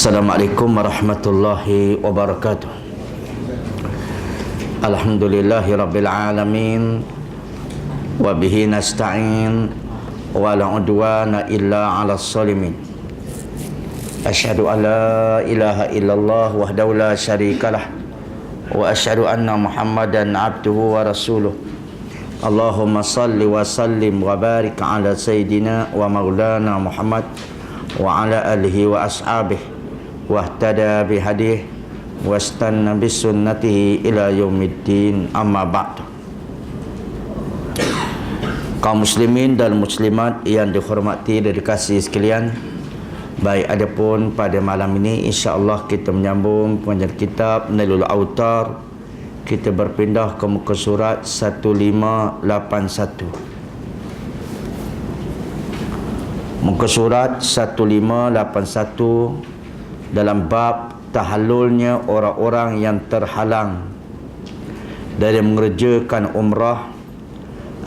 Assalamualaikum warahmatullahi wabarakatuh. Alhamdulillahi rabbil alamin, wa bihi nasta'in, wa la udwana illa 'alas zalimin. Asyhadu an la ilaha illallah wahdahu la syarikalah, wa asyhadu anna Muhammadan abduhu wa rasuluh. Allahumma salli wa sallim wa barik ala sayyidina wa maulana Muhammad wa ala alihi wa ashabihi wahtada bihadih wastanna bisunnatihi ila yaumiddin, amma ba'du. Kaum muslimin dan muslimat yang dihormati dan dikasihi sekalian, baik adapun pada malam ini insya-Allah kita menyambung pengajian kitab Nailul Autar. Kita berpindah ke muka surat 1581. Muka surat 1581 dalam bab tahallulnya orang-orang yang terhalang dari mengerjakan umrah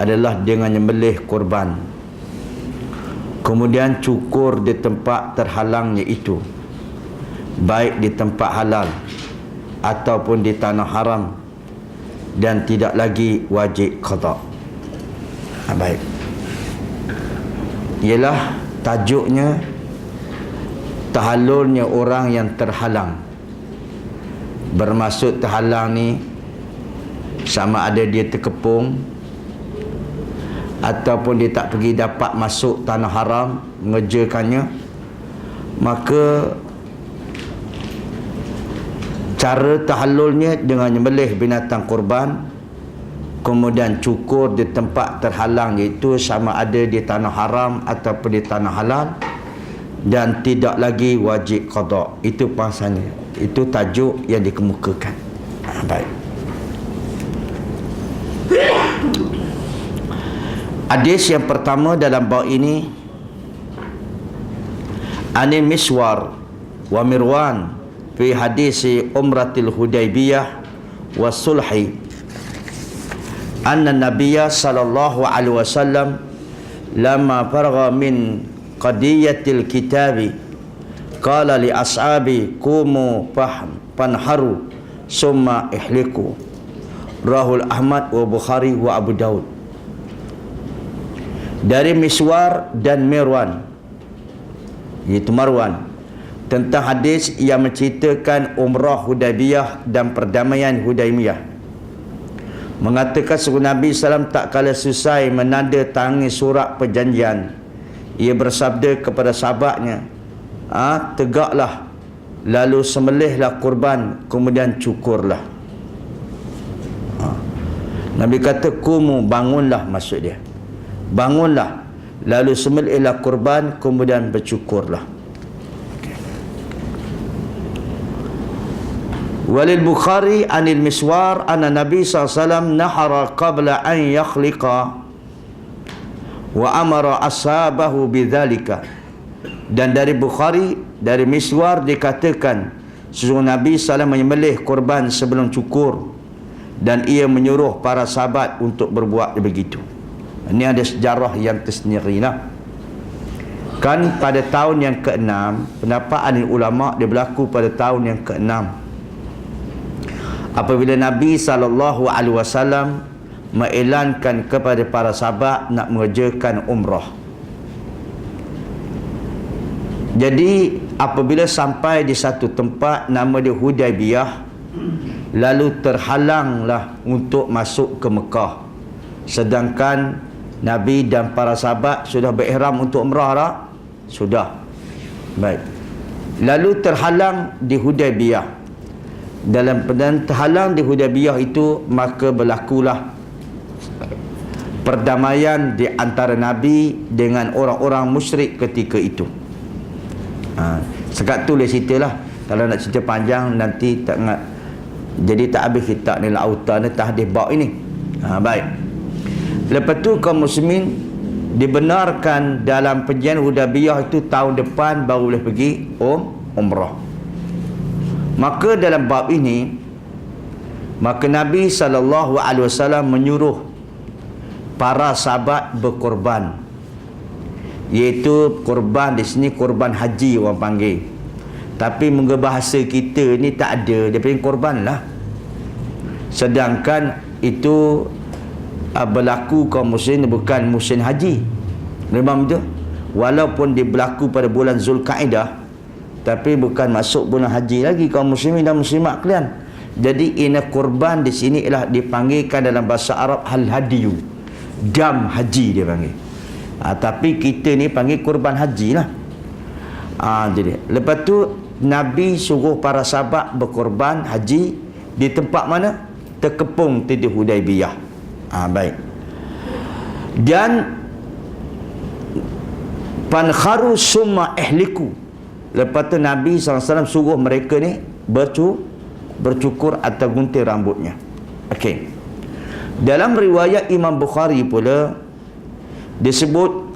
adalah dengan menyembelih kurban, kemudian cukur di tempat terhalangnya itu, baik di tempat halal ataupun di tanah haram, dan tidak lagi wajib qada. Baik, ialah tajuknya tahallulnya orang yang terhalang. Bermaksud terhalang ni sama ada dia terkepung ataupun dia tak pergi dapat masuk tanah haram mengerjakannya, maka cara tahallulnya dengan menyembelih binatang kurban, kemudian cukur di tempat terhalang, iaitu sama ada di tanah haram ataupun di tanah halal, dan tidak lagi wajib qada. Itu bahasanya, itu tajuk yang dikemukakan. Baik. Hadis yang pertama dalam bab ini, Ani Miswar wa Mirwan fi hadisi Umratil Hudaybiyah wa Sulhi, anna Nabiyya sallallahu alaihi wasallam lama faragha min qadiyatil kitabi qala li ashabi kumu fanharu summa ihliku. Rahul Ahmad wa Bukhari wa Abu Daud. Dari Miswar dan Mirwan, iaitu Marwan, tentang hadis yang menceritakan umrah Hudaybiyah dan perdamaian Hudaybiyah, mengatakan sungguh Nabi SAW tak kala selesai menandatangani surat perjanjian, ia bersabda kepada sahabatnya, tegaklah, lalu sembelihlah kurban, kemudian cukurlah. Nabi kata kumu, bangunlah, maksud dia bangunlah, lalu sembelihlah kurban, kemudian bercukurlah. Walil Bukhari anil Miswar anna Nabi SAW nahara qabla an yakhliqa wa amara ashabahu bidzalika. Dan dari Bukhari, dari Miswar dikatakan sesungguhnya Nabi SAW menyembelih kurban sebelum cukur, dan ia menyuruh para sahabat untuk berbuat begitu. Ini ada sejarah yang tersendiri lah. Kan pada tahun yang ke-6, pendapat ahli ulama dia berlaku pada tahun yang ke-6, apabila Nabi SAW mengiklankan kepada para sahabat nak mengerjakan umrah. Jadi apabila sampai di satu tempat nama dia Hudaybiyah, lalu terhalanglah untuk masuk ke Mekah, sedangkan Nabi dan para sahabat sudah berihram untuk umrah tak? Sudah. Baik. Lalu terhalang di Hudaybiyah. Dalam terhalang di Hudaybiyah itu, maka berlakulah perdamaian di antara Nabi dengan orang-orang musyrik ketika itu. Sekat tu boleh ceritalah. Kalau nak cerita panjang nanti tak ingat, jadi tak habis kitab ni Autar ni tahdih bab ini. Baik. Lepas tu kaum muslimin dibenarkan dalam perjanjian Hudaybiyah itu tahun depan baru boleh pergi umrah. Maka dalam bab ini, maka Nabi SAW menyuruh para sahabat berkorban, iaitu kurban di sini kurban haji orang panggil. Tapi mungkin bahasa kita ni tak ada, dia panggil korban lah. Sedangkan itu berlaku kaum muslim bukan musim haji. Memang betul. Walaupun dia berlaku pada bulan Zulkaidah, tapi bukan masuk bulan haji lagi kaum muslimin dan muslimat kalian. Jadi ina korban di sini ialah dipanggilkan dalam bahasa Arab hal-hadiyu, dam haji dia panggil. Tapi kita ni panggil korban haji lah. Jadi lepas tu Nabi suruh para sahabat berkorban haji di tempat mana? Terkepung di Hudaibiyah. Baik. Dan pankharu summa ihliku. Lepas tu Nabi SAW suruh mereka ni bercukur atau gunting rambutnya. Okey. Dalam riwayat Imam Bukhari pula disebut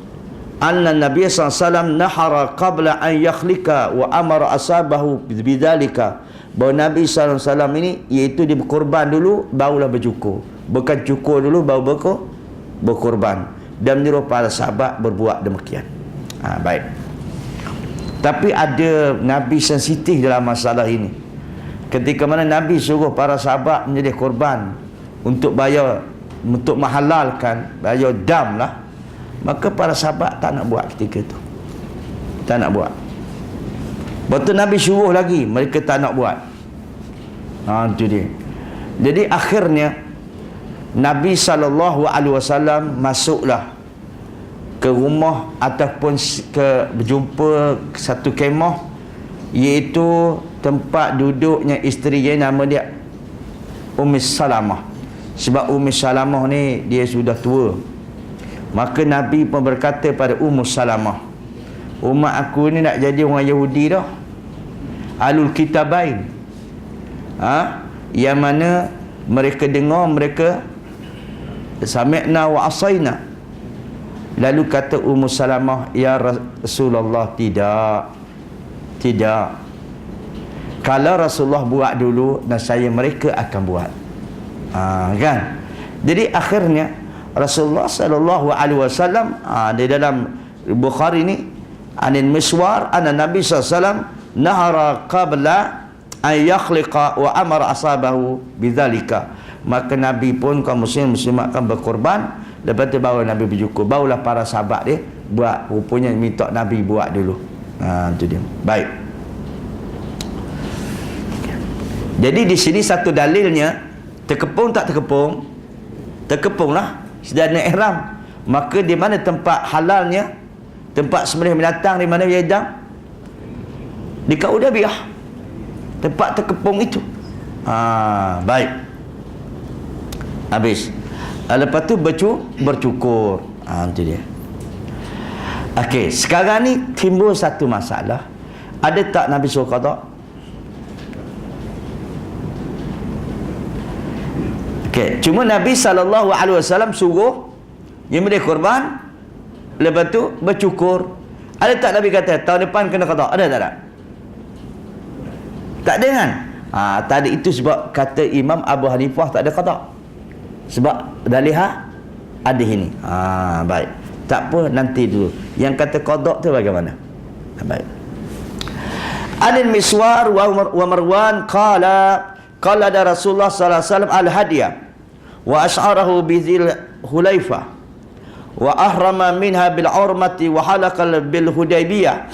anna Nabi SAW nahara qabla an yakhlika wa amara ashabahu bidzalika. Bahawa Nabi SAW ini iaitu dia berkorban dulu barulah bercukur. Bukan cukur dulu baru berkorban. Dan menyuruh para sahabat berbuat demikian. Baik. Tapi ada Nabi sensitif dalam masalah ini. Ketika mana Nabi suruh para sahabat menjadi korban untuk bayar, untuk menghalalkan, bayar dam lah, maka para sahabat tak nak buat ketika itu. Tak nak buat. Betul Nabi suruh lagi, mereka tak nak buat. Itu dia. Jadi akhirnya Nabi SAW masuklah ke rumah ataupun berjumpa satu kemah, iaitu tempat duduknya isteri dia, nama dia Ummu Salamah. Sebab Ummu Salamah ni dia sudah tua. Maka Nabi pun berkata pada Ummu Salamah, umat aku ni nak jadi orang Yahudi dah, Alul Kitabain, yang mana mereka dengar, mereka sami'na wa asaina. Lalu kata Ummu Salamah, ya Rasulullah, tidak. Kalau Rasulullah buat dulu, dan saya mereka akan buat. Kan? Jadi akhirnya Rasulullah SAW di dalam Bukhari ni, anil Miswar anna Nabi SAW nahara qabla an yakhliqa wa amara ashabahu bidzalika. Maka Nabi pun kaum muslimat akan berkorban. Lepas tu baru Nabi bercukur, barulah para sahabat dia buat. Rupanya minta Nabi buat dulu. Itu dia. Baik. Jadi di sini satu dalilnya, terkepung tak terkepung? Terkepunglah. Sedang ihram. Maka di mana tempat halalnya, tempat sembelih binatang di mana dia dam? Di Hudaibiyah. Tempat terkepung itu. Baik. Habis. Lepas tu bercukur. Itu dia. Okey, sekarang ni timbul satu masalah. Ada tak Nabi suruh qada? Okey, cuma Nabi SAW suruh yang boleh korban, lepas tu bercukur. Ada tak Nabi kata tahun depan kena qada? Ada tak? Tak ada kan? Tadi itu sebab kata Imam Abu Hanifah tak ada qada. Sebab dalih ada ini. Baik. Tak apa, nanti dulu. Yang kata qada tu bagaimana? Baik. Anil Miswar wa Marwan qala ada Rasulullah sallallahu alaihi wasallam al-hadiya wa ash'arahu bi Dzil Hulaifah wa ahrama minha bil urmati wa halaqal bil Hudaibiyah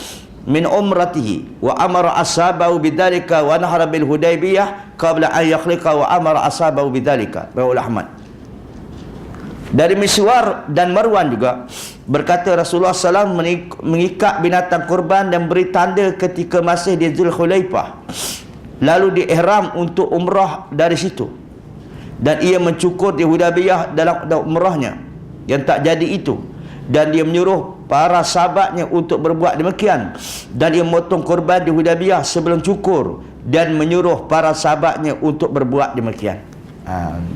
min umratihi wa amara ashabahu bidzalika wa nahara bil Hudaibiyah qabla an yakhliqa wa amara ashabahu bidzalika. Rawi Ahmad. Dari Miswar dan Marwan juga berkata Rasulullah SAW mengikat binatang kurban dan beri tanda ketika masih di Dzul Hulaifah, lalu diihram untuk umrah dari situ, dan ia mencukur di Hudaibiyah dalam umrahnya yang tak jadi itu, dan dia menyuruh para sahabatnya untuk berbuat demikian, dan dia memotong kurban di Hudaibiyah sebelum cukur dan menyuruh para sahabatnya untuk berbuat demikian.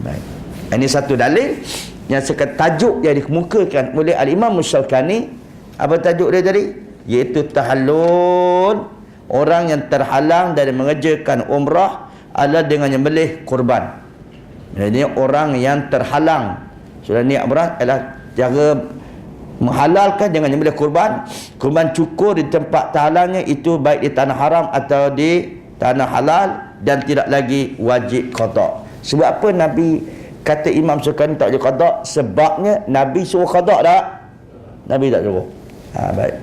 Baik. Ini satu dalil yang tajuk yang dikemukakan oleh Al-Imam Syaukani. Apa tajuk dia tadi? Iaitu tahallul. Orang yang terhalang dari mengerjakan umrah adalah dengan menyembelih kurban. Jadi orang yang terhalang sudah niat umrah adalah cara menghalalkan dengan menyembelih kurban cukur di tempat tahalangnya, itu baik di tanah haram atau di tanah halal, dan tidak lagi wajib qada. Sebab apa Nabi kata Imam Syafi'i tak wajib qada? Sebabnya Nabi suruh qada tak? Nabi tak suruh. Baik.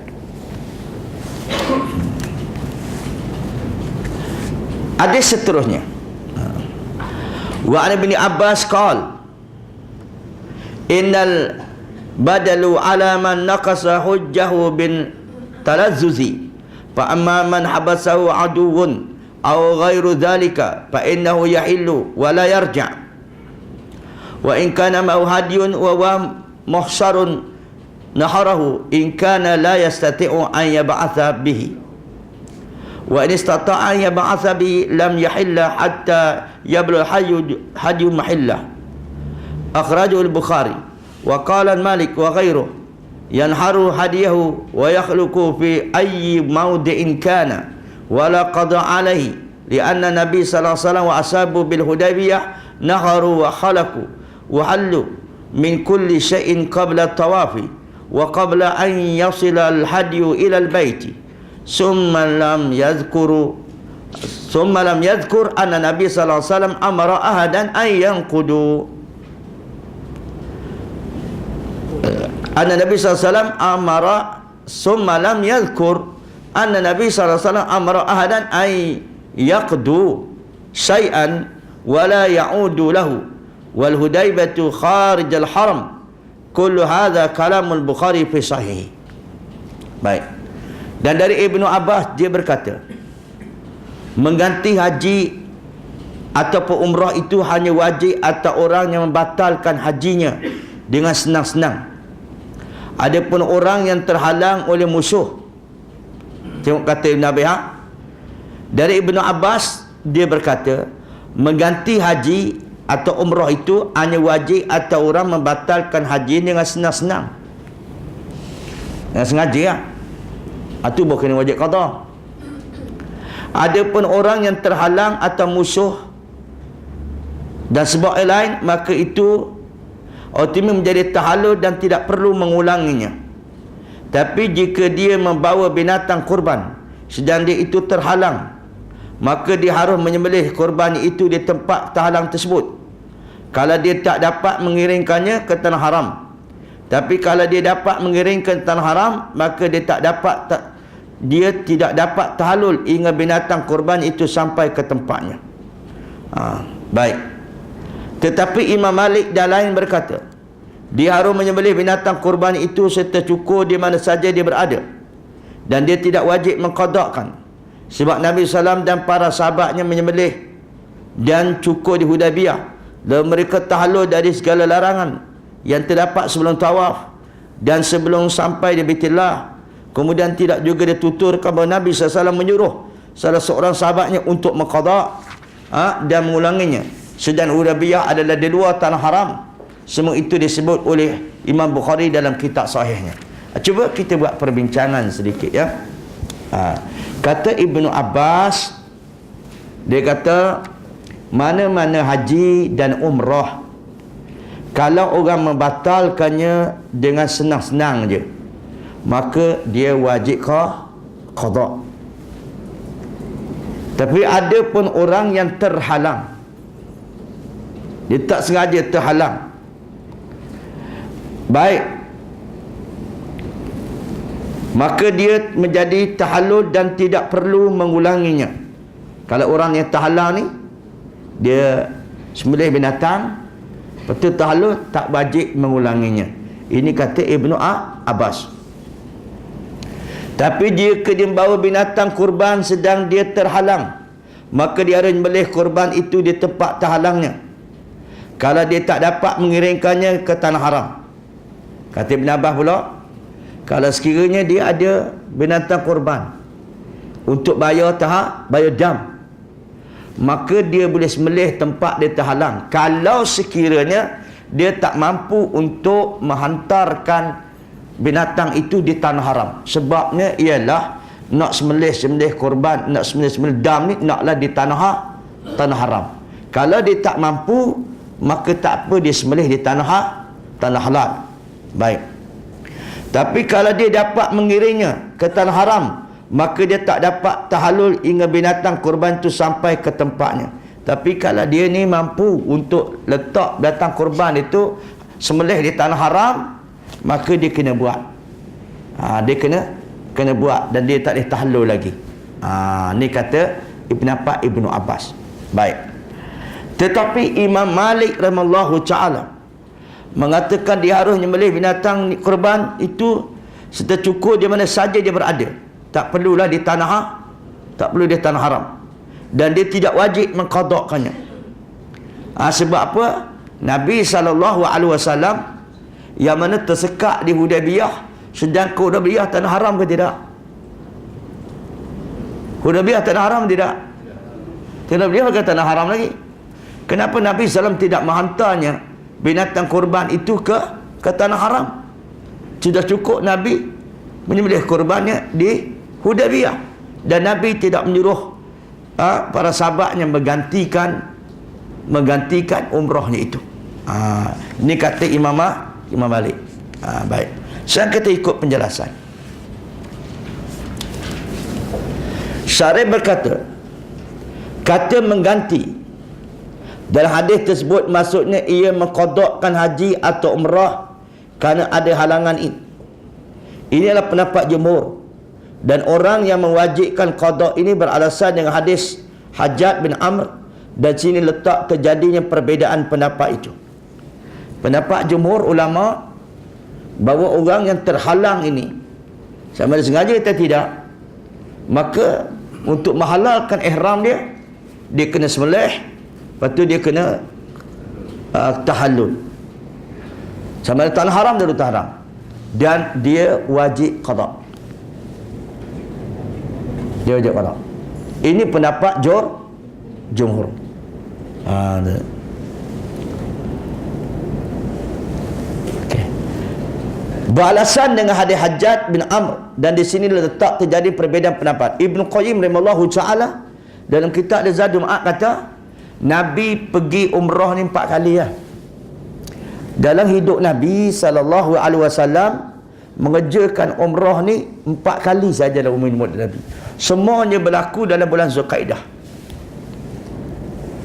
Hadis seterusnya. Wa an Ibn Abbas qala innal badalu ala man naqasa hujjahu bin talazzuzi fa amma man habasahu aduwwun aw ghairu dhalika fa innahu yahillu wa la yarja' wa in kana ma'u hadyun wa muhsarun naharahu in kana la yastati'u an yab'atha bihi wa in istata'a an yab'atha bihi lam yahilla hatta yablugh hadyu mahillah. Akhrajahu al-Bukhari. Wa qala Malik wa ghairuhu yanharu hadiyahu wa yakhluqu fi ayyi mawdi'in kana wa la qada alayhi li'anna Nabi sallallahu alaihi wasallam wa ashabu bil Hudaybiyah naharu wa khalaqu wa hallu min kulli shay'in qabla tawafi wa qabla an yasila al-hadyu ila al-baiti summa lam yadhkur anna Nabi sallallahu alaihi wasallam amara ahadan an yanqudu anna Nabi sallallahu alaihi wasallam amara summa lam yadhkur anna Nabi sallallahu alaihi wasallam amara ahadan ay yaqdu syai'an wa la ya'udu lahu wal hudaybatu kharij al haram. Kullu hadha kalamul Bukhari fi sahih. Baik. Dan dari Ibnu Abbas dia berkata, mengganti haji ataupun umrah itu hanya wajib atas orang yang membatalkan hajinya dengan senang-senang. Adapun orang yang terhalang oleh musuh, tengok kata Ibn Abi dari Ibnu Abbas dia berkata, mengganti haji atau umrah itu hanya wajib atau orang membatalkan haji dengan senang-senang, dengan sengaja ya. Itu bukan wajib qada. Adapun orang yang terhalang atau musuh dan sebab lain, maka itu otomatis menjadi tahallul dan tidak perlu mengulanginya. Tapi jika dia membawa binatang kurban sedang dia itu terhalang, maka dia harus menyembelih kurban itu di tempat terhalang tersebut. Kalau dia tak dapat mengiringkannya ke tanah haram. Tapi kalau dia dapat mengiringkan tanah haram, maka dia tidak dapat tahallul hingga binatang kurban itu sampai ke tempatnya. Baik. Tetapi Imam Malik dan lain berkata, dia harus menyembelih binatang kurban itu serta cukur di mana saja dia berada, dan dia tidak wajib mengqadakkan, sebab Nabi SAW dan para sahabatnya menyembelih dan cukur di Hudaybiyah, dan mereka tahallul dari segala larangan yang terdapat sebelum tawaf dan sebelum sampai di Baitillah. Kemudian tidak juga dituturkan bahawa Nabi SAW menyuruh salah seorang sahabatnya untuk mengqadak dan mengulanginya. Sedang Hudaybiyah adalah di luar tanah haram. Semua itu disebut oleh Imam Bukhari dalam kitab sahihnya. Cuba kita buat perbincangan sedikit ya. Kata Ibnu Abbas, dia kata mana-mana haji dan umrah, kalau orang membatalkannya dengan senang-senang je, maka dia wajib qada. Tapi ada pun orang yang terhalang, dia tak sengaja terhalang, baik, maka dia menjadi tahallul dan tidak perlu mengulanginya. Kalau orang yang terhalang ni, dia sembelih binatang, betul tahallul, tak wajib mengulanginya. Ini kata Ibnu Abbas. Tapi jika dia membawa binatang kurban sedang dia terhalang, maka dia harus menyembelih kurban itu di tempat terhalangnya. Kalau dia tak dapat mengiringkannya ke tanah haram, kata Ibn Abbas pula, kalau sekiranya dia ada binatang kurban untuk bayar dam, maka dia boleh sembelih tempat dia terhalang. Kalau sekiranya dia tak mampu untuk menghantarkan binatang itu di tanah haram, sebabnya ialah nak sembelih kurban, nak sembelih dam ni naklah di tanah haram. Kalau dia tak mampu, maka tak apa dia sembelih di tanah halal. Baik. Tapi kalau dia dapat mengiringnya ke tanah haram, maka dia tak dapat tahallul hingga binatang kurban itu sampai ke tempatnya. Tapi kalau dia ni mampu untuk letak binatang kurban itu sembelih di tanah haram, maka dia kena buat. Dia kena buat dan dia tak boleh tahallul lagi. Ni kata Ibnu Abbas. Baik. Tetapi Imam Malik radhiyallahu taala mengatakan dia harus menyembelih binatang kurban itu serta cukup di mana saja dia berada. Tak perlulah di tanah, tak perlu di tanah haram. Dan dia tidak wajib mengqadakkannya. Sebab apa? Nabi SAW yang mana tersekat di Hudaybiyah, sedangkan Hudaybiyah tanah haram ke tidak? Hudaybiyah tanah haram tidak? Hudaybiyah bukan tanah haram lagi. Kenapa Nabi SAW tidak menghantarnya binatang kurban itu ke tanah haram? Sudah cukup Nabi menyembelih kurbannya di Hudaybiyah, dan Nabi tidak menyuruh para sahabatnya menggantikan umrahnya itu. Ini kata Imam Malik. Baik. Sekarang kita ikut penjelasan. Syarih berkata, kata mengganti dalam hadis tersebut maksudnya ia mengqadakkan haji atau umrah kerana ada halangan ini. Inilah pendapat jumhur, dan orang yang mewajibkan qada ini beralasan dengan hadis Hajjaj bin Amr, dan sini letak terjadinya perbezaan pendapat itu. Pendapat jumhur ulama bahawa orang yang terhalang ini, sama ada sengaja atau tidak, maka untuk menghalalkan ihram dia kena sembelih, lepas tu dia kena tahallul. Sama ada tanah haram dan tanah haram, dan dia wajib qada. Dia wajib qada. Ini pendapat jumhur. Okay. Beralasan dengan hadis Hajjaj bin Amr, dan di sini letak terjadi perbezaan pendapat. Ibnu Qayyim rahimahullahu taala dalam kitab Zadul Ma'ad kata, Nabi pergi umrah ni 4 kali ya. Dalam hidup Nabi SAW mengerjakan umrah ni 4 kali saja dalam umur Nabi. Semuanya berlaku dalam bulan Zulkaidah.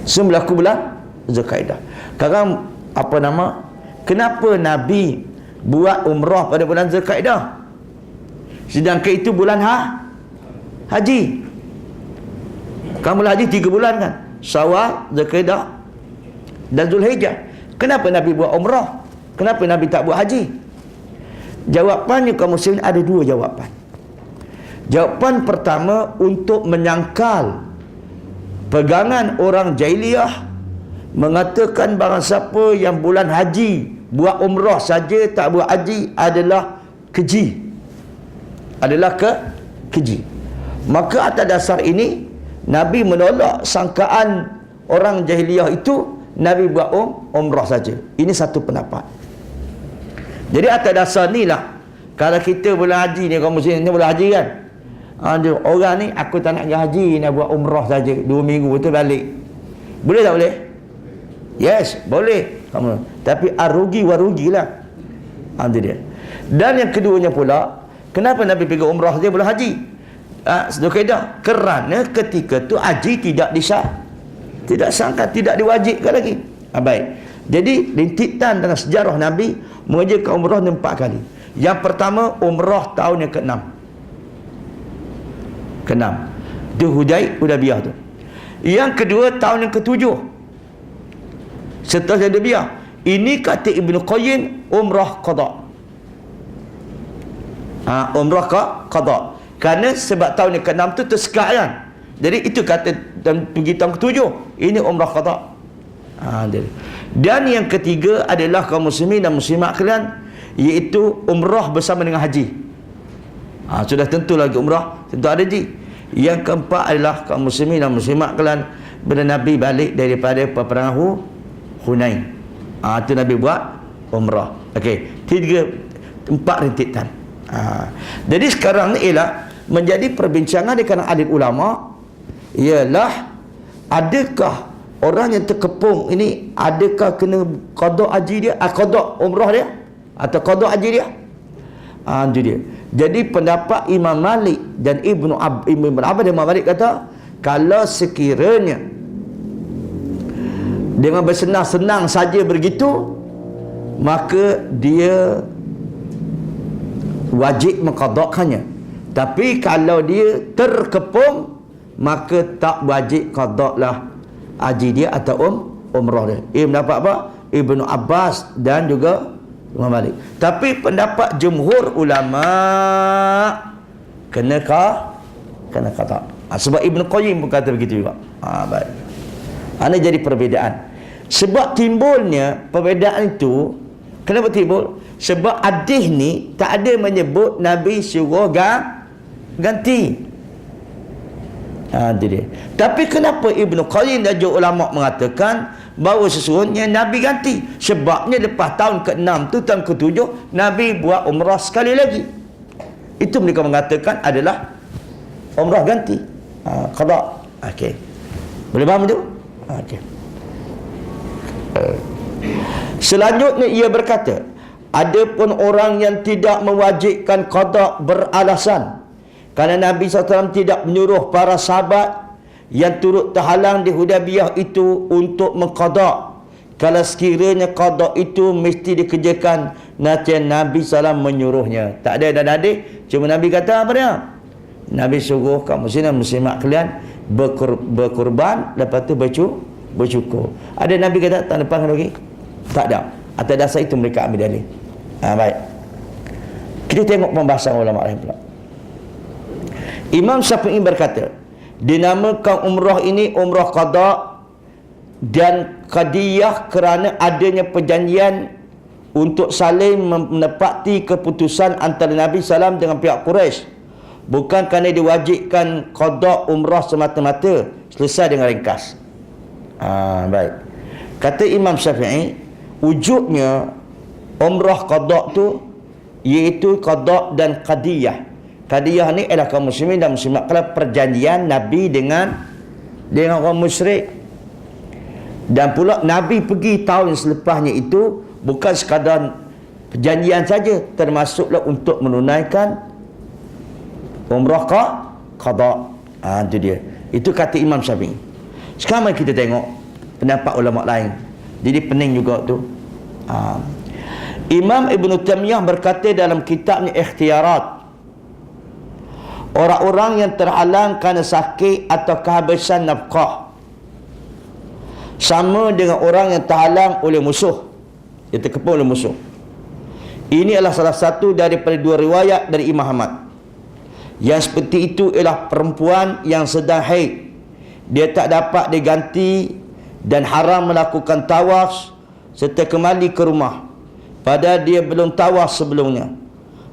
Semua berlaku bulan Zulkaidah. Sekarang kenapa Nabi buat umrah pada bulan Zulkaidah, sedangkan itu bulan haji? Kamu haji 3 bulan kan? Syawal, Zulkaidah dan Zulhijjah. Kenapa Nabi buat umrah? Kenapa Nabi tak buat haji? Jawapannya kaum muslimin ada 2 jawapan. Jawapan pertama, untuk menyangkal pegangan orang jahiliyah mengatakan bahawa siapa yang bulan haji buat umrah saja tak buat haji adalah keji. Keji. Maka atas dasar ini Nabi menolak sangkaan orang jahiliyah itu. Nabi buat umrah saja. Ini satu pendapat. Jadi atas dasar ni lah, kalau kita bulan haji ni, kaum muslimin ni bulan haji kan, orang ni aku tak nak pergi haji, nak buat umrah saja 2 minggu betul balik. Boleh tak boleh? Yes, boleh. Tapi rugi-warugilah. Itu dia. Dan yang keduanya pula, kenapa Nabi pergi umrah saja bulan haji? Zulkaidah, kerana ketika tu haji tidak disangka, tidak diwajibkan lagi. Baik. Jadi rintitan dalam sejarah Nabi mengerjakan umrah 4 kali. Yang pertama, umrah tahun yang ke-6. Itu Hudaybiyah tu. Yang kedua, tahun yang ke-7 setelah Hudaybiyah. Ini kata Ibnu Qayyim umrah qada. Umrah qada. Kerana sebab tahun yang ke-6 tu tersekat kan. Jadi itu kata dan pergi tahun ke-7, ini umrah qada. Dan yang ketiga adalah kaum muslimin dan muslimat kalian, iaitu umrah bersama dengan haji. Sudah tentu lagi umrah, tentu ada haji. Yang keempat adalah kaum muslimin dan muslimat kalian, bila Nabi balik daripada peperangan Hunain. Itu Nabi buat umrah. Okey, 4 rintitan. Jadi sekarang ni ialah menjadi perbincangan di kalangan alim ulama, ialah adakah orang yang terkepung ini, adakah kena qada haji dia, qada umrah dia atau qada haji dia? Itu dia. Jadi pendapat Imam Malik dan Ibn Abbas dan Imam Malik kata, kalau sekiranya dengan bersenang-senang saja begitu, maka dia wajib mengqadakkannya. Tapi kalau dia terkepung, maka tak wajib qadaklah haji dia atau umrah dia. Ia pendapat apa? Ibnu Abbas dan juga Imam Malik. Tapi pendapat jumhur ulama kena qada. Sebab Ibnu Qayyim pun kata begitu juga. Baik. Ini jadi perbezaan. Sebab timbulnya perbezaan itu, kenapa timbul? Sebab hadis ni tak ada menyebut Nabi suruh ganti. Itu dia. Tapi kenapa Ibnu Qayyim dan juga ulama mengatakan bahawa sesungguhnya Nabi ganti? Sebabnya lepas tahun ke-6 tu, tahun ke-7 Nabi buat umrah sekali lagi. Itu mereka mengatakan adalah umrah ganti. Qada. Okey. Boleh faham tu? Okey. Selanjutnya ia berkata, adapun orang yang tidak mewajibkan qada beralasan kerana Nabi SAW tidak menyuruh para sahabat yang turut terhalang di Hudaybiyah itu untuk mengqada. Kalau sekiranya qada itu mesti dikerjakan, nanti Nabi SAW menyuruhnya. Tak ada dan adik. Cuma Nabi kata apa dia? Nabi suruh kaum muslimin muslimat kalian berkurban, lepas tu bercukur. Ada Nabi kata tak lepas lagi? Tak ada. Atas dasar itu mereka ambil dalil. Baik. Kita tengok pembahasan ulama lain pula. Imam Syafi'i berkata, dinamakan umrah ini umrah qada dan qadiyah kerana adanya perjanjian untuk saling menepati keputusan antara Nabi SAW dengan pihak Quraisy, bukan kerana diwajibkan qada umrah semata-mata. Selesai dengan ringkas. Baik. Kata Imam Syafi'i, wujudnya umrah qada tu iaitu qada dan qadiyah. Qadiyah ni ialah kaum muslimin dan muslimat kalau perjanjian Nabi dengan orang musyrik. Dan pula Nabi pergi tahun selepasnya itu bukan sekadar perjanjian saja, termasuklah untuk menunaikan umrah qada. Itu dia. Itu kata Imam Syafi'i. Sekarang mari kita tengok pendapat ulama lain. Jadi pening juga tu. Imam Ibn Taymiyah berkata dalam kitabnya Ikhtiyarat, orang-orang yang terhalang kerana sakit atau kehabisan nafkah sama dengan orang yang terhalang oleh musuh, yang terkepung oleh musuh. Ini adalah salah satu daripada dua riwayat dari Imam Ahmad. Yang seperti itu ialah perempuan yang sedang haid, dia tak dapat diganti dan haram melakukan tawaf serta kembali ke rumah padahal dia belum tawaf sebelumnya,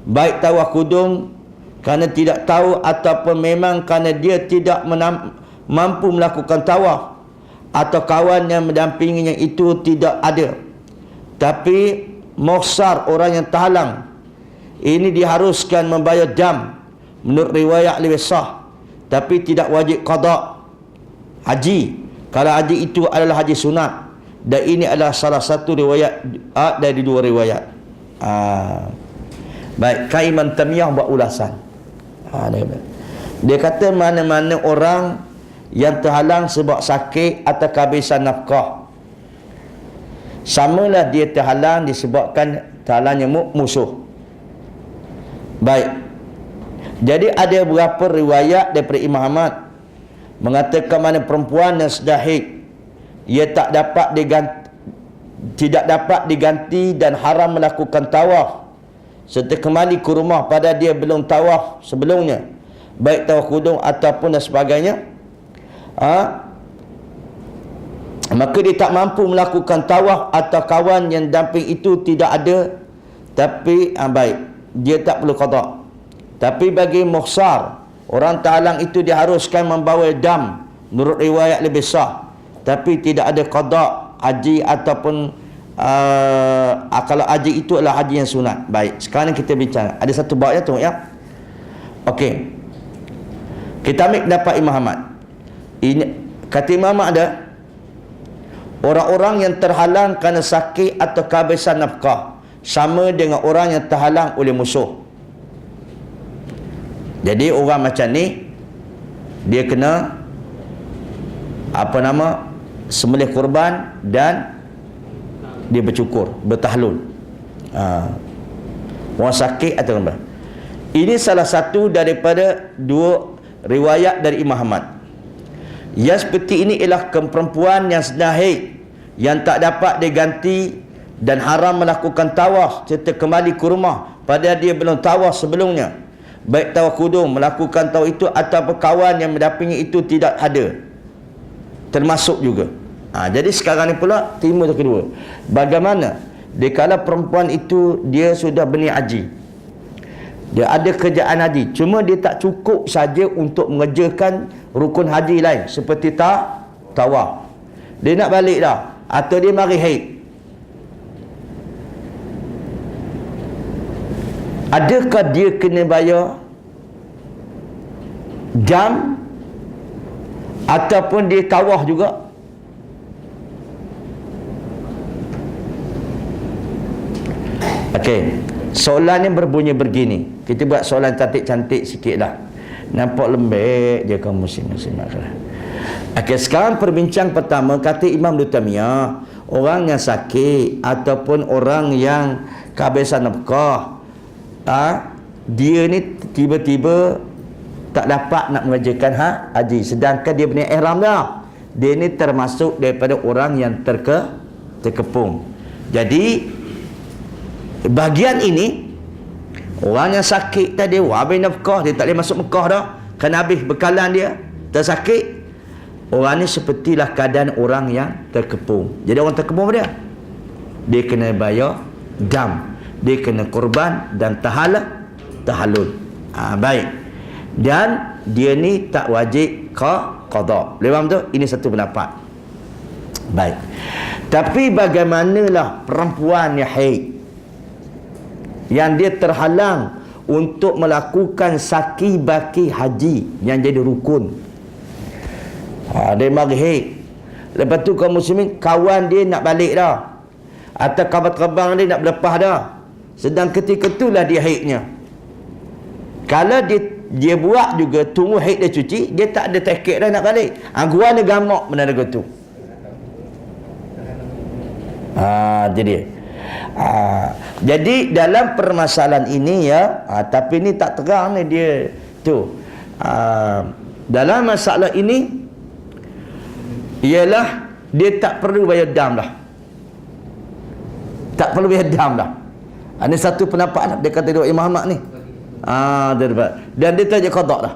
baik tawaf kudung kerana tidak tahu ataupun memang kerana dia tidak mampu melakukan tawaf atau kawan yang mendampinginya itu tidak ada. Tapi muhsar, orang yang terhalang, ini diharuskan membayar dam menurut riwayat lebih sah, tapi tidak wajib qada haji kalau haji itu adalah haji sunat. Dan ini adalah salah satu riwayat dari dua riwayat. Baik, Imam Taymiyah buat ulasan. Dia kata mana-mana orang yang terhalang sebab sakit atau kehabisan nafkah, samalah dia terhalang disebabkan terhalangnya musuh. Baik. Jadi ada beberapa riwayat daripada Imam Ahmad mengatakan mana perempuan yang sedang haid, ia tidak dapat diganti dan haram melakukan tawaf serta kembali ke rumah pada dia belum tawaf sebelumnya, baik tawaf kudung ataupun dan sebagainya, maka dia tak mampu melakukan tawaf atau kawan yang damping itu tidak ada, tapi baik, dia tak perlu qada. Tapi bagi muhsar, orang terhalang itu diharuskan membawa dam menurut riwayat lebih sah, tapi tidak ada qada haji ataupun kalau haji itu adalah haji yang sunat. Baik, sekarang kita bincang. Ada satu bab ya, tengok ya. Okey. Kita ambil pendapat Imam Ahmad. Ini kata Imam Ahmad ada orang-orang yang terhalang kerana sakit atau kehabisan nafkah sama dengan orang yang terhalang oleh musuh. Jadi orang macam ni dia kena sembelih kurban dan dia bercukur, bertahlul. Orang sakit atau apa. Ini salah satu daripada dua riwayat dari Imam Ahmad. Yang seperti ini ialah perempuan yang sedang haid, yang tak dapat diganti dan haram melakukan tawaf serta kembali ke rumah padahal dia belum tawaf sebelumnya. Baik tawaf kudum, melakukan tawaf itu atau kawan yang mendampingi itu tidak ada, termasuk juga. Jadi sekarang ni pula timbul yang kedua. Bagaimana dikala perempuan itu dia sudah berniat haji, dia ada kerjaan haji, cuma dia tak cukup saja untuk mengerjakan rukun haji lain seperti tawaf, dia nak balik dah atau dia mari haid, adakah dia kena bayar dam ataupun dia tawaf juga? Okey, soalannya berbunyi begini. Kita buat soalan cantik-cantik sikit lah. Nampak lembek je kaum muslim-muslimat. Okey, sekarang perbincang pertama, kata Imam Lutamiyah, orang yang sakit ataupun orang yang kehabisan nafkah, dia ni tiba-tiba tak dapat nak mengerjakan haji, sedangkan dia berniat ihram dah. Dia ni termasuk daripada orang yang terkepung. Jadi bahagian ini, orang yang sakit tadi, habis nafkah, dia tak boleh masuk Mekah dah kerana habis bekalan dia, tersakit. Orang ni sepertilah keadaan orang yang terkepung. Jadi orang terkepung dia kena bayar dam, dia kena korban dan tahallul. Baik. Dan dia ni tak wajib qada. Boleh faham tu? Ini satu pendapat. Baik. Tapi bagaimanalah perempuan yang haid, yang dia terhalang untuk melakukan saki baki haji yang jadi rukun. Dia mari haid, lepas tu kaum muslimin, kawan dia nak balik dah atau kawan-kawan dia nak berlepas dah, sedang ketika itulah dia haidnya. Kalau dia buat juga tunggu haid dia cuci, dia tak ada tiket dah nak balik. Gua ni gamak benda lagu tu. Jadi jadi dalam permasalahan ini ya, tapi ni tak terang ni dia tu. Dalam masalah ini ialah dia tak perlu bayar dam dah. Tak perlu bayar dam dah. Ini satu pendapat dia kata dua Imam Ahmad ni. Dan dia tak jadi qada dah.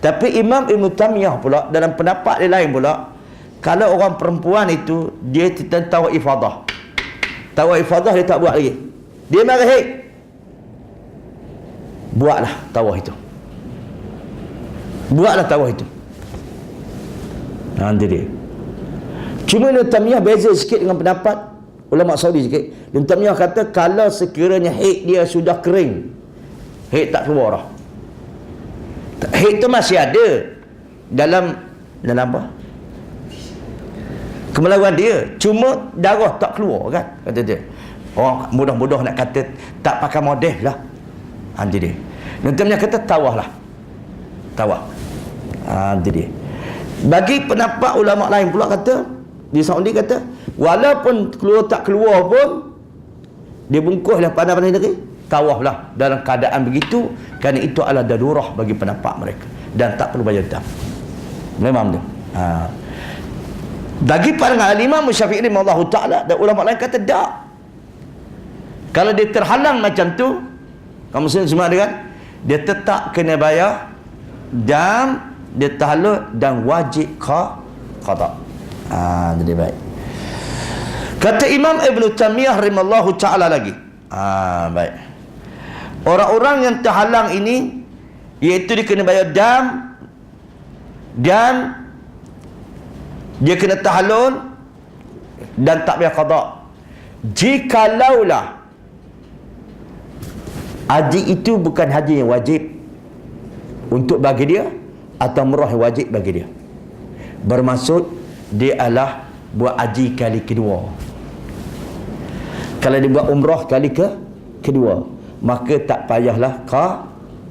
Tapi Imam Ibn Taymiyah pula dalam pendapat dia lain pula, kalau orang perempuan itu dia tawaf ifadah, tawaf ifadah dia tak buat lagi, dia mari haid, buatlah tawaf itu, buatlah tawaf itu. Nanti dia. Cuma Ibn Taymiyah beza sikit dengan pendapat ulama Saudi sikit. Ibn Taymiyah kata kalau sekiranya haid dia sudah kering, haid tak keluar dah, haid tu masih ada dalam apa? Kemelawan dia, cuma darah tak keluar kan, kata dia. Orang mudah-mudah nak kata tak pakai model lah. Nanti dia. Nanti dia kata tawaf lah. Tawaf. Nanti dia. Bagi pendapat ulama lain pula kata, di Saudi kata, walaupun keluar tak keluar pun, dia bungkuslah pandai-pandai negeri, tawaf lah dalam keadaan begitu, kerana itu adalah darurah bagi pendapat mereka dan tak perlu bayar dam. Memang tu. Bagi pandangan Imam Syafi'i rahimahullah ta'ala dan ulama lain kata tak. Kalau dia terhalang macam tu, kamu semua dengar, dia tetap kena bayar dam, dia tahallul dan wajib qada. Jadi baik. Kata Imam Ibn Taymiyah rahimahullah ta'ala lagi. Baik. Orang-orang yang terhalang ini, iaitu dia kena bayar dam dan dia kena tahallul dan tak payah qada. Jikalaulah haji itu bukan haji yang wajib untuk bagi dia atau umrah yang wajib bagi dia, bermaksud dia adalah buat haji kali kedua. Kalau dia buat umrah kali kedua, maka tak payahlah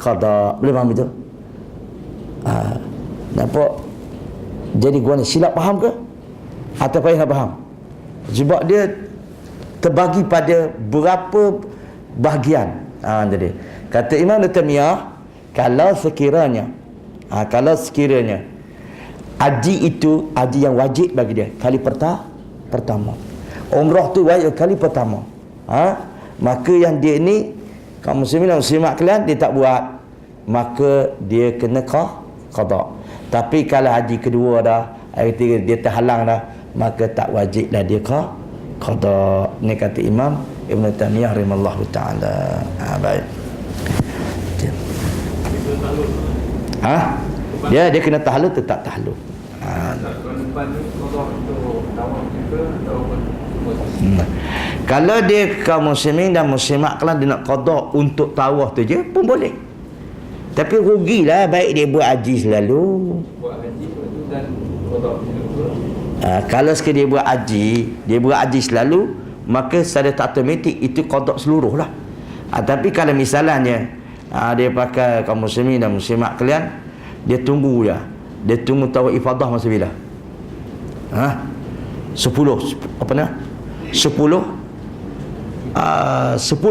qada. Boleh faham betul? Nampak? Jadi gua ni silap faham ke? Atau payah nak faham? Sebab dia terbagi pada berapa bahagian. Jadi kata Imam Taimiyah, kalau sekiranya haji itu haji yang wajib bagi dia kali pertama, umrah tu wajib kali pertama, maka yang dia ni kaum muslimin dan muslimat kalian dia tak buat, maka dia kena qada. Tapi kalau haji kedua dah, hari ketiga dia terhalang dah, maka tak wajib dah dia qada. Ni kata Imam Ibn Taimiyah rahimallahu taala. Baik. Dia kena tahlul tetap tahlul. Kalau dia kaum muslimin dan muslimat kalau dia nak qada untuk tawaf tu je pun boleh. Tapi rugilah, baik dia buat haji selalu. Dan kalau sekali dia buat haji selalu, maka secara automatik itu qada seluruh lah. Tapi kalau misalnya dia pakai kaum muslimin dan muslimat kalian, dia tunggu tawaf ifadah masa bila? 10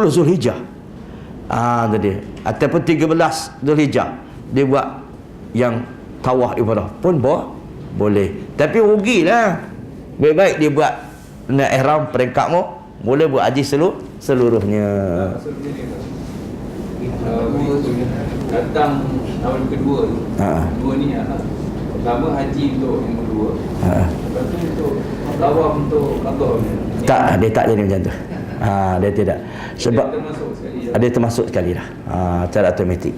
Zulhijjah. Tadi ataupun 13 Zulhijjah dia buat yang tawaf ifadah pun boleh. Tapi rugilah. Baik-baik dia buat nak ihram peringkat boleh buat haji seluruhnya. Datang tahun kedua tu, kedua ni pertama haji untuk yang kedua, lepas tu untuk tawaf untuk qada. Tak, dia tak jadi macam tu. Dia tidak. Sebab dia termasuk sekali lah. Secara automatik.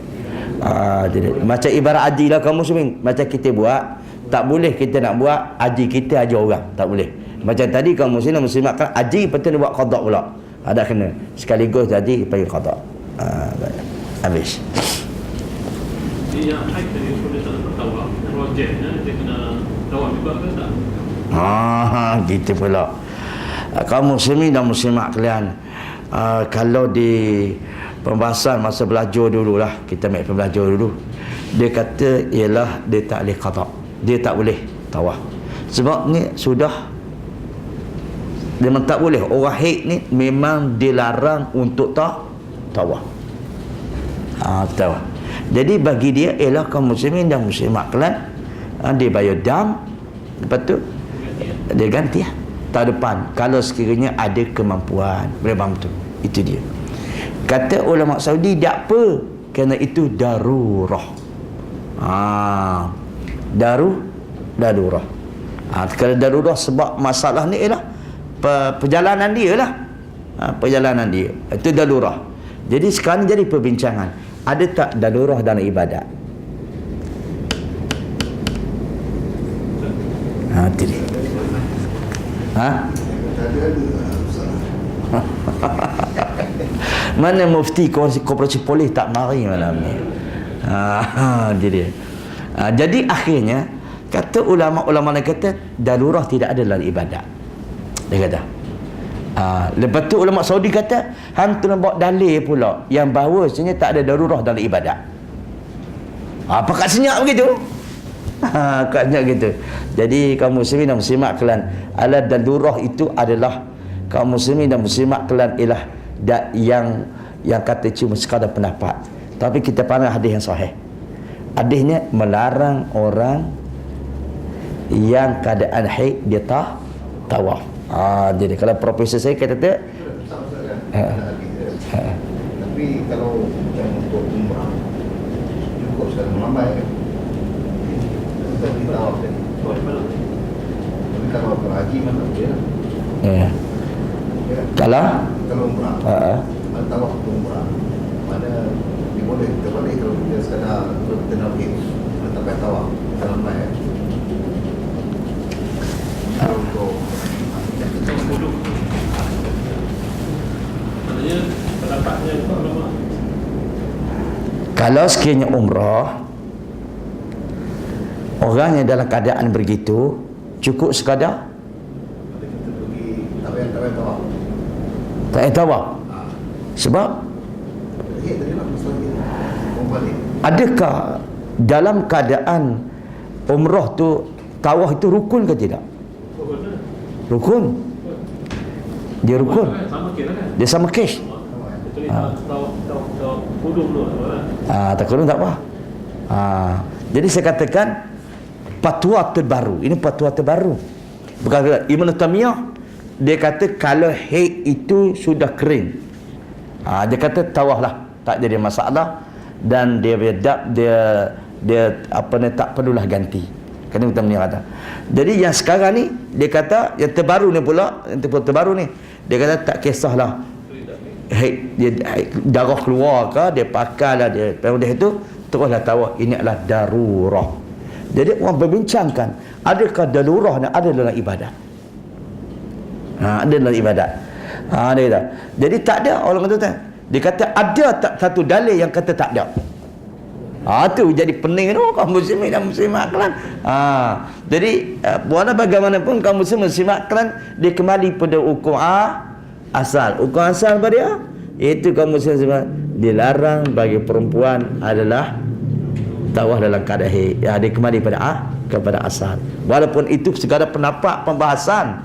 Jadi macam ibarat haji lah kaum muslimin, macam kita buat, tak boleh kita nak buat haji kita haji orang, tak boleh. Macam tadi kaum muslimin muslimat kan haji betul dia buat qada pula. Ada kena sekaligus haji panggil qada. Habis. Yang haid tadi boleh tak tawaf, rojehnya dia kena tawaf juga ke tak? Gitu pula. Kaum muslimin dan muslimat kalian, kalau di pembahasan masa belajar dululah, kita ambil pembelajar dulu, dia kata ialah dia tak boleh qada, dia tak boleh tawaf. Sebab ni sudah dia memang tak boleh. Orang haid ni memang dilarang untuk tawaf. Tawaf. Jadi bagi dia ialah kaum muslimin dan muslimat kalian, dia bayar dam, lepas tu dia ganti tahun depan kalau sekiranya ada kemampuan. Boleh faham tu? Itu dia. Kata ulama Saudi tak apa, kerana itu darurah. Darurah. Kalau darurah sebab masalah ni ialah perjalanan dia lah. Perjalanan dia itu darurah. Jadi sekarang jadi perbincangan, ada tak darurah dalam ibadat? Itu dia. Mana mufti koperasi polis tak mari malam ni. Jadi jadi akhirnya kata ulama-ulama yang kata darurah tidak ada dalam ibadat. Dia kata lepas tu ulama Saudi kata hang kena bawa dalil pula yang bahawa sebenarnya tak ada darurah dalam ibadat. Apa kat senyap begitu? Kat senyap gitu. Jadi kaum muslimin dan muslimat kalian, ala darurah itu adalah kaum muslimin dan muslimat kalian ialah yang kata cuma sekadar pendapat. Tapi kita pandang hadis yang sahih. Hadisnya melarang orang yang keadaan haid dia tawaf. Jadi kalau profesor saya kata tu tapi kalau yang untuk umrah cukup sekali melambai kan kita tawaf kan. Tapi kalau haji mana boleh lah. Kalau umrah tawaf untuk umrah mana dia boleh, kita boleh kalau kita sekadar kita nak pergi tak payah tawaf kita lambai kan. Kalau untuk maknanya pendapatnya ulama. Kalau sekiranya umrah orang yang dalam keadaan begitu cukup sekadar kita pergi tak payah tawaf. Tak payah tawaf. Sebab Tadi lah masalah dia. kembali. Adakah dalam keadaan umrah tu tawaf itu rukun ke tidak? Rukun. Dia rukun. Sama kira kan? Dia sama kes. Kecuali tahu kudung tu lah. Tak kudung tak apa. Jadi saya katakan fatwa terbaru. Ini fatwa terbaru. Bukan Ibn Taymiyah, dia kata kalau haid itu sudah kering, dia kata tawaf lah, tak jadi masalah, dan dia apa ni, tak perlulah ganti. Kerana Ibn Taymiyah kata. Jadi yang sekarang ni dia kata yang terbaru ni pula, yang terbaru ni dia kata tak kisahlah haid, dia darah keluar ke, dia pakai lah, dia pada itu teruslah tawaf. Ini adalah darurah. Jadi orang berbincangkan, adakah darurah dan ada dalam ibadat? Ada dalam ibadat. Dia kata. Jadi tak ada orang kata. Dia kata ada tak satu dalil yang kata tak ada. Tu jadi pening tu kaum muslimin dan muslimat kelan. Jadi wala bagaimanapun kaum muslimin muslimat kelan dia kembali pada hukum asal. Hukum asal pada dia iaitu kaum muslimin dilarang bagi perempuan adalah tawaf dalam keadaan haid. Dia kembali kepada asal. Walaupun itu segala pendapat pembahasan,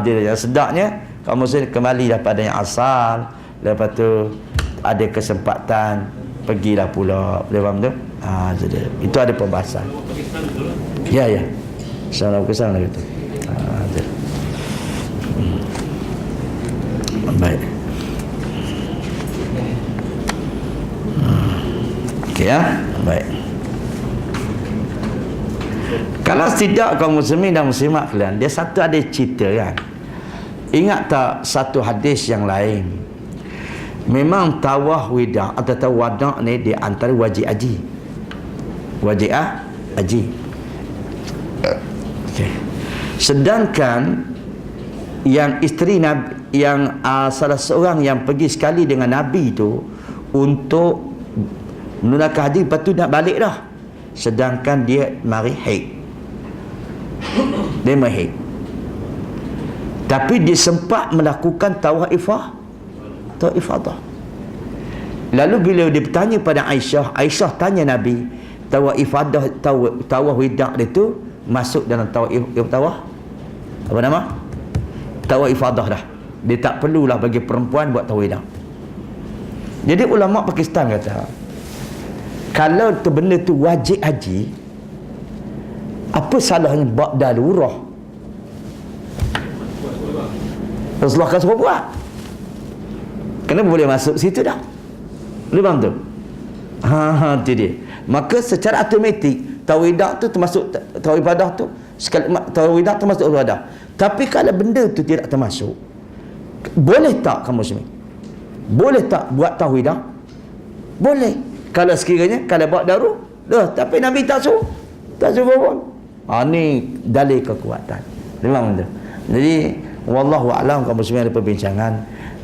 dia yang sedaknya kaum muslimin kembali daripada yang asal. Lepas tu ada kesempatan pergilah pula. Boleh faham tu? Jadi itu ada pembahasan. Pakistan betul lah. Ya. Salam kesan lah gitu. Baik. Okey ya. Baik. Kalau tidak kaum muslimin dan muslimat kalian, dia satu ada cerita kan. Ingat tak satu hadis yang lain? Memang tawaf wida' atau tawaf wada' ni di antara wajib haji. Wajib haji. Okay. Sedangkan yang isteri Nabi, yang salah seorang yang pergi sekali dengan Nabi itu untuk menunaikan haji, lepas tu nak balik dah. Sedangkan dia mari haid. Dia mari haid. Tapi dia sempat melakukan tawaf ifadah. Lalu bila dia bertanya pada Aisyah, Aisyah tanya Nabi, tawaf ifadah, tawaf wida' itu masuk dalam tawaf apa nama? Tawaf ifadah dah. Dia tak perlulah bagi perempuan buat tawaf wida'. Jadi ulama Pakistan kata, kalau tu benda tu wajib haji, apa salahnya buat darurah? Rasulullah kan suruh buat. Kenapa boleh masuk situ dah? Boleh faham tu? Itu dia. Maka secara automatik tawaf tu termasuk tawaf ibadah tu, sekali tawaf wida' termasuk ibadah. Tapi kalau benda tu tidak termasuk, boleh tak kamu semua? Boleh tak buat tawaf wida'? Boleh. Kalau sekiranya kalau buat daru, tapi Nabi tak suruh. Tak suruh pun. Ni dalil kekuatan. Memang tu. Jadi wallahu a'lam, kaum muslimin ada perbincangan.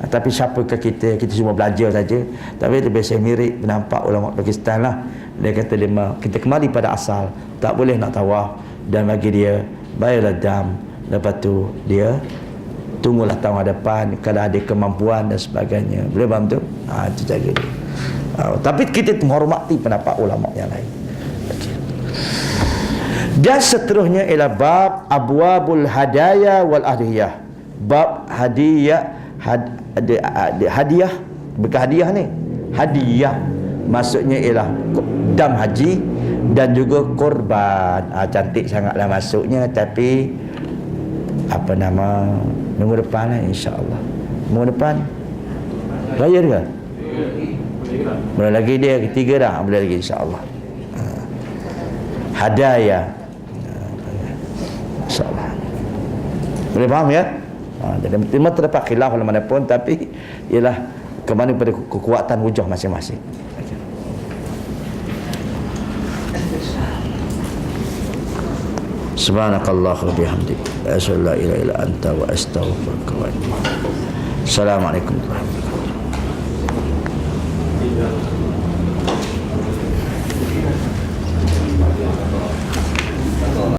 Tapi siapakah kita cuma belajar saja. Tapi lebih saya mirip nampak ulama Pakistan lah. Dia kata kita kembali pada asal, tak boleh nak tawaf, dan bagi dia bayarlah dam. Lepas tu dia tunggulah tahun hadapan kalau ada kemampuan dan sebagainya. Boleh faham tu? Itu jaga dia. Tapi kita menghormati pendapat ulama yang lain. Dan seterusnya ialah bab abwabul hadaya wal ahdiyah. Bab hadiah, hadiah, bukan hadiah ni, hadiah maksudnya ialah dam haji dan juga korban. Cantik sangatlah masuknya, tapi apa nama, minggu depan lah insya-Allah. Minggu depan raya dia. Boleh lagi dia ketiga dah, boleh lagi insya-Allah. Hadaya. Insya-Allah. Boleh faham ya? Jadi memang terdapat khilaf dalam mana pun, tapi ialah kembali pada kekuatan hujah masing-masing. Subhanakallahumma wa bihamdik, asyhadu an la ilaha illa anta wa astaghfiruka wa atubu ilaik. Assalamualaikum warahmatullahi wabarakatuh.